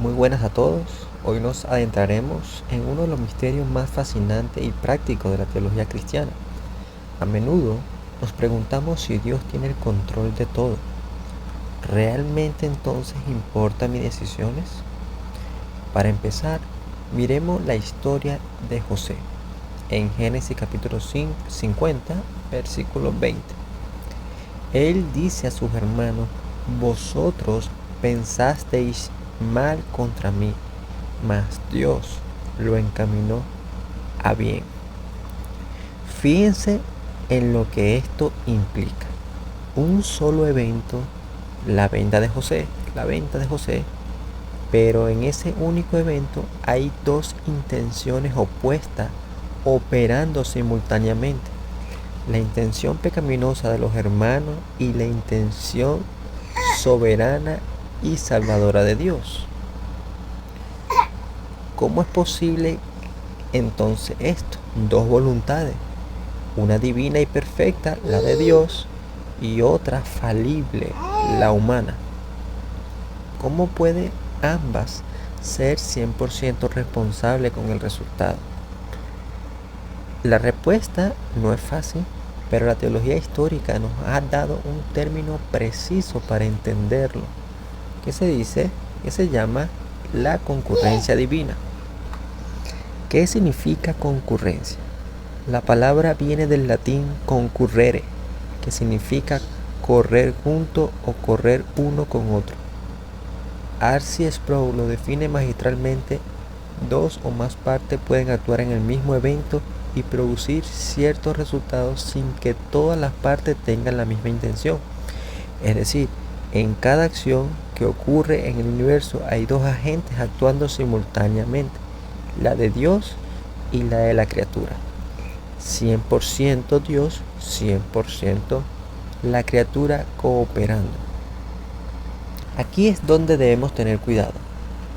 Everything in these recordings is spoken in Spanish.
Muy buenas a todos. Hoy nos adentraremos en uno de los misterios más fascinantes y prácticos de la teología cristiana. A menudo nos preguntamos si Dios tiene el control de todo. ¿Realmente entonces importan mis decisiones? Para empezar, miremos la historia de José en Génesis capítulo 50, versículo 20. Él dice a sus hermanos: vosotros pensasteis mal contra mí, mas Dios lo encaminó a bien. Fíjense en lo que esto implica. Un solo evento, la venta de José, pero en ese único evento hay dos intenciones opuestas operando simultáneamente: la intención pecaminosa de los hermanos y la intención soberana y salvadora de Dios. ¿Cómo es posible entonces esto? Dos voluntades, una divina y perfecta, la de Dios, y otra falible, la humana. ¿Cómo puede ambas ser 100% responsable con el resultado? La respuesta no es fácil, pero la teología histórica nos ha dado un término preciso para entenderlo, que se llama la concurrencia divina. ¿Qué significa concurrencia? La palabra viene del latín concurrere, que significa correr junto o correr uno con otro. R.C. Sproul lo define magistralmente: dos o más partes pueden actuar en el mismo evento y producir ciertos resultados sin que todas las partes tengan la misma intención. Es decir, en cada acción que ocurre en el universo hay dos agentes actuando simultáneamente: la de Dios y la de la criatura. 100% Dios, 100% la criatura cooperando. Aquí es donde debemos tener cuidado.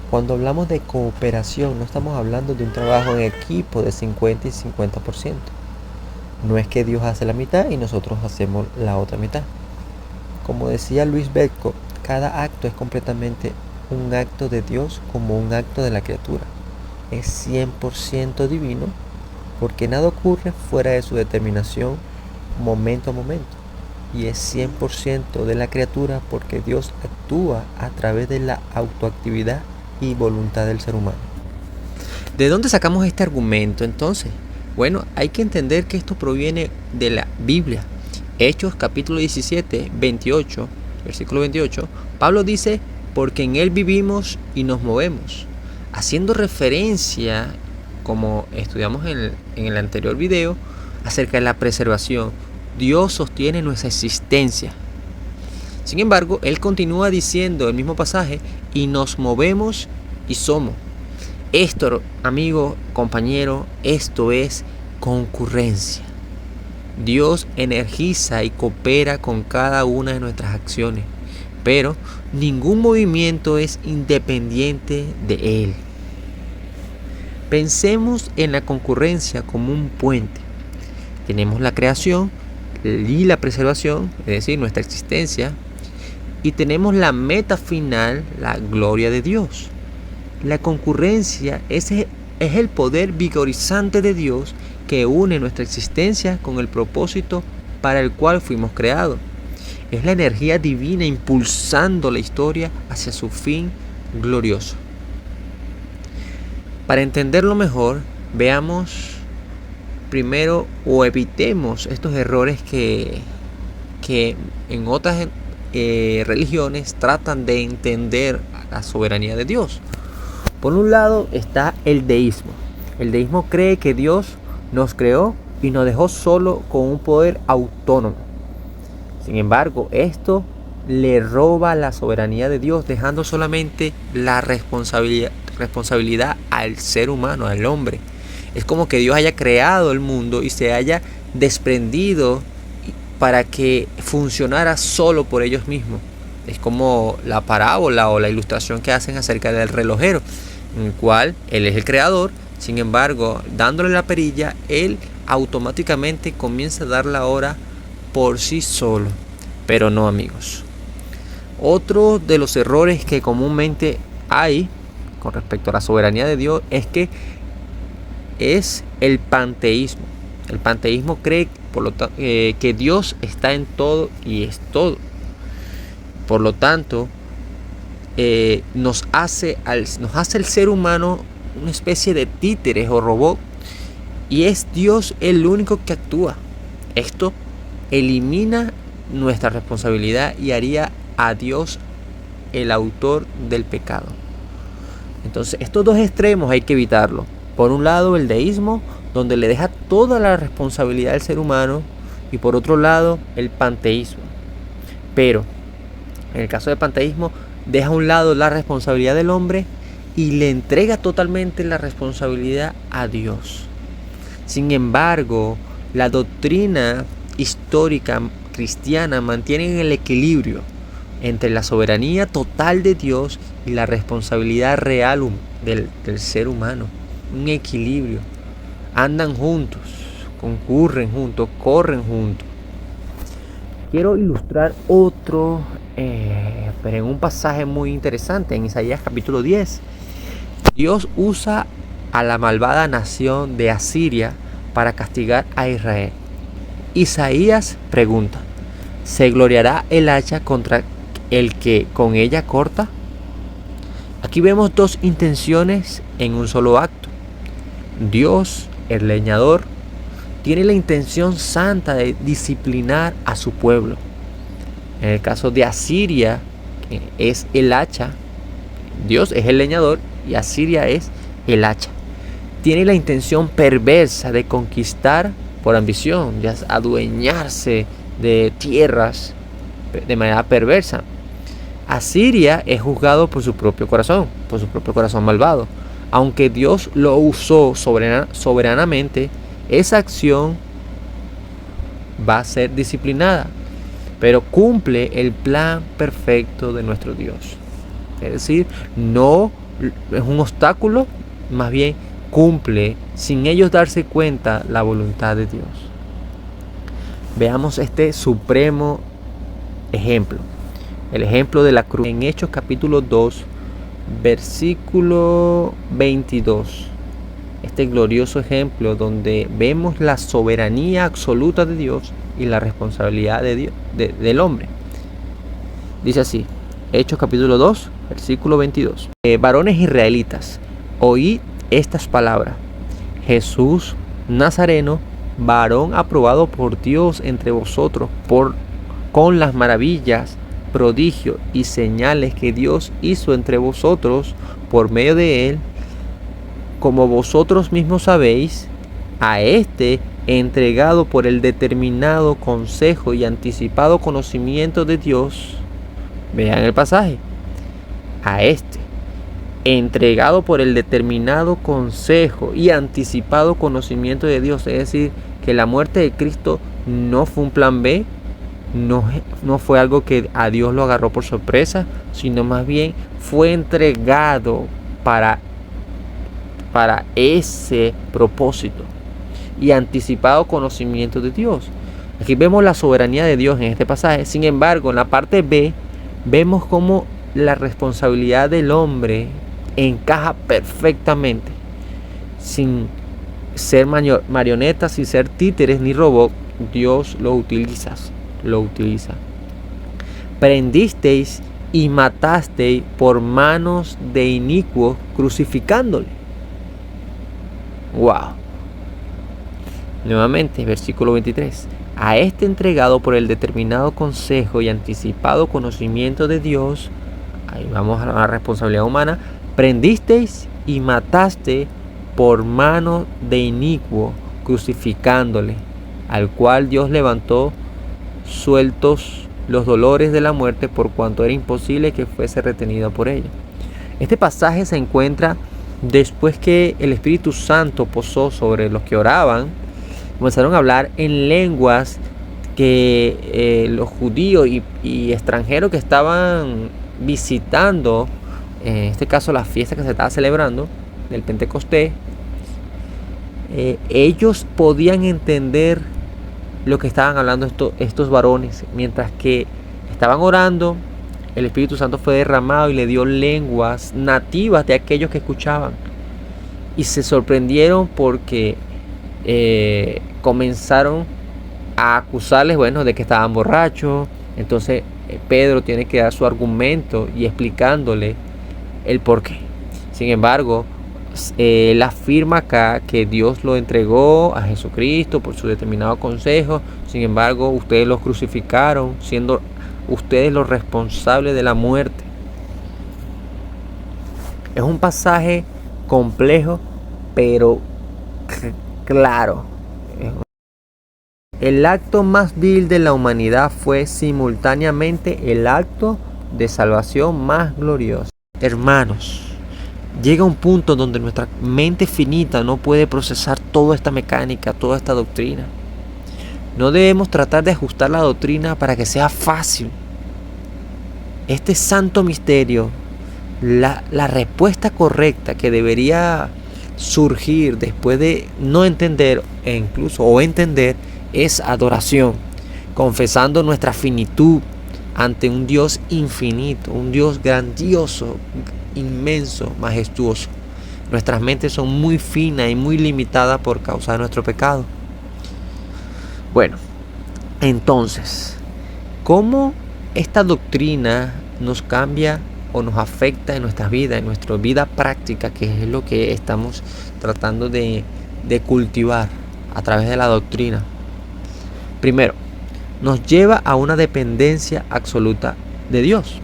Cuando hablamos de cooperación, no estamos hablando de un trabajo en equipo de 50 y 50%. No es que Dios hace la mitad y nosotros hacemos la otra mitad. Como decía Luis Becco, cada acto es completamente un acto de Dios como un acto de la criatura. Es 100% divino, porque nada ocurre fuera de su determinación momento a momento. Y es 100% de la criatura, porque Dios actúa a través de la autoactividad y voluntad del ser humano. ¿De dónde sacamos este argumento entonces? Bueno, hay que entender que esto proviene de la Biblia. Hechos capítulo 17, 28, versículo 28, Pablo dice: porque en él vivimos y nos movemos, haciendo referencia, como estudiamos en el anterior video, acerca de la preservación. Dios sostiene nuestra existencia. Sin embargo, él continúa diciendo el mismo pasaje: y nos movemos y somos. Esto, amigo, compañero, esto es concurrencia. Dios energiza y coopera con cada una de nuestras acciones, pero ningún movimiento es independiente de Él. Pensemos en la concurrencia como un puente. Tenemos la creación y la preservación, es decir, nuestra existencia, y tenemos la meta final, la gloria de Dios. La concurrencia es el poder vigorizante de Dios que une nuestra existencia con el propósito para el cual fuimos creados. Es la energía divina impulsando la historia hacia su fin glorioso. Para entenderlo mejor, veamos primero o evitemos estos errores que en otras religiones tratan de entender la soberanía de Dios. Por un lado está el deísmo. El deísmo cree que Dios nos creó y nos dejó solo con un poder autónomo. Sin embargo, esto le roba la soberanía de Dios, dejando solamente la responsabilidad al ser humano, al hombre. Es como que Dios haya creado el mundo y se haya desprendido para que funcionara solo por ellos mismos. Es como la parábola o la ilustración que hacen acerca del relojero, en el cual él es el creador. Sin embargo, dándole la perilla, él automáticamente comienza a dar la hora por sí solo. Pero no, amigos. Otro de los errores que comúnmente hay con respecto a la soberanía de Dios es que es el panteísmo. El panteísmo cree que Dios está en todo y es todo. Por lo tanto, nos hace el ser humano una especie de títeres o robot, y es Dios el único que actúa. Esto elimina nuestra responsabilidad y haría a Dios el autor del pecado. Entonces, estos dos extremos hay que evitarlo. Por un lado, el deísmo, donde le deja toda la responsabilidad al ser humano, y por otro lado, el panteísmo. Pero en el caso del panteísmo, deja a un lado la responsabilidad del hombre y le entrega totalmente la responsabilidad a Dios. Sin embargo, la doctrina histórica cristiana mantiene el equilibrio entre la soberanía total de Dios y la responsabilidad real del ser humano. Un equilibrio. Andan juntos, concurren juntos, corren juntos. Quiero ilustrar pero en un pasaje muy interesante, en Isaías capítulo 10. Dios usa a la malvada nación de Asiria para castigar a Israel. Isaías pregunta: ¿se gloriará el hacha contra el que con ella corta? Aquí vemos dos intenciones en un solo acto. Dios, el leñador, tiene la intención santa de disciplinar a su pueblo. En el caso de Asiria, que es el hacha, Dios es el leñador y Asiria es el hacha. Tiene la intención perversa de conquistar por ambición, de adueñarse de tierras de manera perversa. Asiria es juzgado por su propio corazón malvado. Aunque Dios lo usó soberanamente, esa acción va a ser disciplinada, pero cumple el plan perfecto de nuestro Dios. Es decir, no es un obstáculo, más bien cumple sin ellos darse cuenta la voluntad de Dios. Veamos este supremo ejemplo, el ejemplo de la cruz en Hechos capítulo 2, versículo 22. Este glorioso ejemplo donde vemos la soberanía absoluta de Dios y la responsabilidad de Dios, del hombre. Dice así, Hechos capítulo 2, versículo 22. Varones israelitas, oíd estas palabras: Jesús Nazareno, varón aprobado por Dios entre vosotros, con las maravillas, prodigios y señales que Dios hizo entre vosotros por medio de él, como vosotros mismos sabéis, a este entregado por el determinado consejo y anticipado conocimiento de Dios. Vean el pasaje. A este, entregado por el determinado consejo y anticipado conocimiento de Dios. Es decir, que la muerte de Cristo no fue un plan B, no fue algo que a Dios lo agarró por sorpresa, sino más bien fue entregado para ese propósito y anticipado conocimiento de Dios. Aquí vemos la soberanía de Dios en este pasaje. Sin embargo, en la parte B vemos cómo la responsabilidad del hombre encaja perfectamente, sin ser marionetas, sin ser títeres ni robot. Dios lo utiliza. Prendisteis y matasteis por manos de inicuos, crucificándole. Wow. Nuevamente, versículo 23. A este entregado por el determinado consejo y anticipado conocimiento de Dios, ahí vamos a la responsabilidad humana, prendisteis y mataste por mano de inicuo, crucificándole, al cual Dios levantó sueltos los dolores de la muerte, por cuanto era imposible que fuese retenido por ella. Este pasaje se encuentra después que el Espíritu Santo posó sobre los que oraban. Comenzaron a hablar en lenguas que los judíos y extranjeros que estaban visitando, en este caso la fiesta que se estaba celebrando del Pentecostés, ellos podían entender lo que estaban hablando estos varones, mientras que estaban orando el Espíritu Santo fue derramado y le dio lenguas nativas de aquellos que escuchaban. Y se sorprendieron porque comenzaron a acusarles, bueno, de que estaban borrachos. Entonces Pedro tiene que dar su argumento y explicándole el porqué. Sin embargo, él afirma acá que Dios lo entregó a Jesucristo por su determinado consejo. Sin embargo, ustedes los crucificaron, siendo ustedes los responsables de la muerte. Es un pasaje complejo, pero claro. El acto más vil de la humanidad fue simultáneamente el acto de salvación más glorioso. Hermanos, llega un punto donde nuestra mente finita no puede procesar toda esta mecánica, toda esta doctrina. No debemos tratar de ajustar la doctrina para que sea fácil. Este santo misterio, la respuesta correcta que debería surgir después de no entender o entender es adoración, confesando nuestra finitud ante un Dios infinito, un Dios grandioso, inmenso, majestuoso. Nuestras mentes son muy finas y muy limitadas por causa de nuestro pecado. Bueno, entonces, ¿cómo esta doctrina nos cambia o nos afecta en nuestras vidas, en nuestra vida práctica, que es lo que estamos tratando de cultivar a través de la doctrina? Primero, nos lleva a una dependencia absoluta de Dios.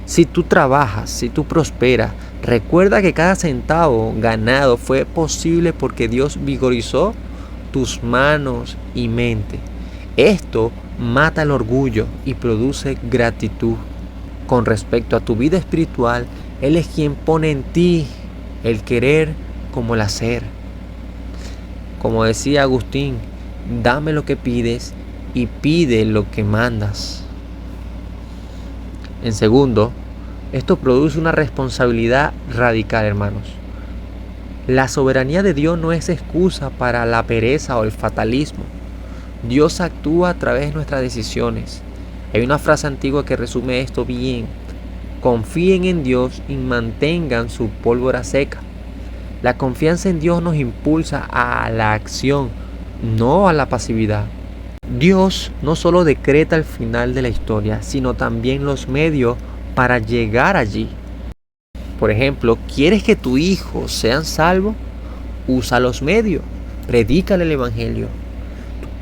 Si tú trabajas, si tú prosperas, recuerda que cada centavo ganado fue posible porque Dios vigorizó tus manos y mente. Esto mata el orgullo y produce gratitud. Con respecto a tu vida espiritual, Él es quien pone en ti el querer como el hacer. Como decía Agustín, dame lo que pides y pide lo que mandas. En segundo, esto produce una responsabilidad radical, hermanos. La soberanía de Dios no es excusa para la pereza o el fatalismo. Dios actúa a través de nuestras decisiones. Hay una frase antigua que resume esto bien. Confíen en Dios y mantengan su pólvora seca. La confianza en Dios nos impulsa a la acción, no a la pasividad. Dios no solo decreta el final de la historia, sino también los medios para llegar allí. Por ejemplo, ¿quieres que tu hijo sean salvos? Usa los medios, predícale el evangelio.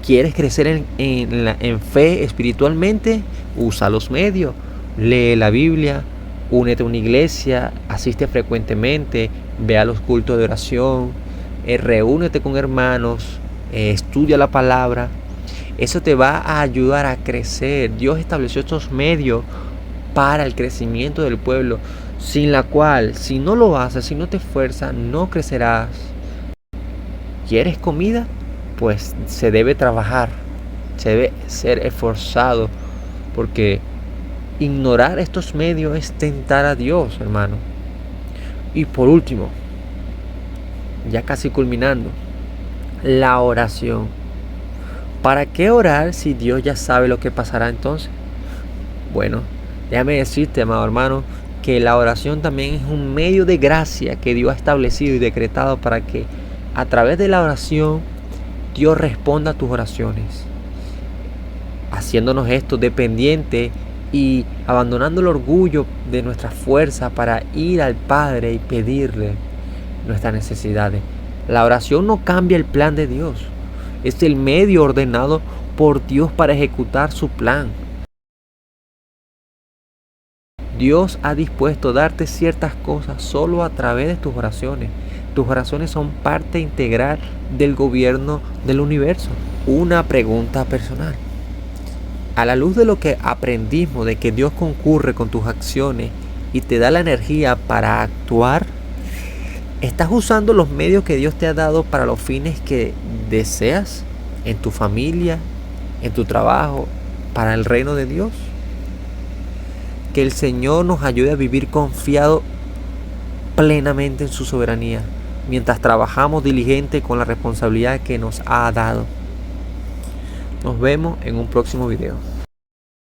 ¿Quieres crecer en fe espiritualmente? Usa los medios, lee la Biblia, únete a una iglesia, asiste frecuentemente, ve a los cultos de oración, reúnete con hermanos, estudia la palabra. Eso te va a ayudar a crecer. Dios estableció estos medios para el crecimiento del pueblo, sin la cual, si no lo haces, si no te esfuerzas, no crecerás. ¿Quieres comida? Pues se debe trabajar, se debe ser esforzado, porque ignorar estos medios es tentar a Dios, hermano. Y por último, ya casi culminando, la oración. ¿Para qué orar si Dios ya sabe lo que pasará entonces? Bueno, déjame decirte, amado hermano, que la oración también es un medio de gracia que Dios ha establecido y decretado para que a través de la oración Dios responda a tus oraciones, haciéndonos esto dependiente y abandonando el orgullo de nuestra fuerza para ir al Padre y pedirle nuestras necesidades. La oración no cambia el plan de Dios, es el medio ordenado por Dios para ejecutar su plan. Dios ha dispuesto darte ciertas cosas solo a través de tus oraciones. Tus oraciones son parte integral del gobierno del universo. Una pregunta personal. A la luz de lo que aprendimos de que Dios concurre con tus acciones y te da la energía para actuar, ¿estás usando los medios que Dios te ha dado para los fines que deseas en tu familia, en tu trabajo, para el reino de Dios? Que el Señor nos ayude a vivir confiado plenamente en su soberanía, mientras trabajamos diligente con la responsabilidad que nos ha dado. Nos vemos en un próximo video.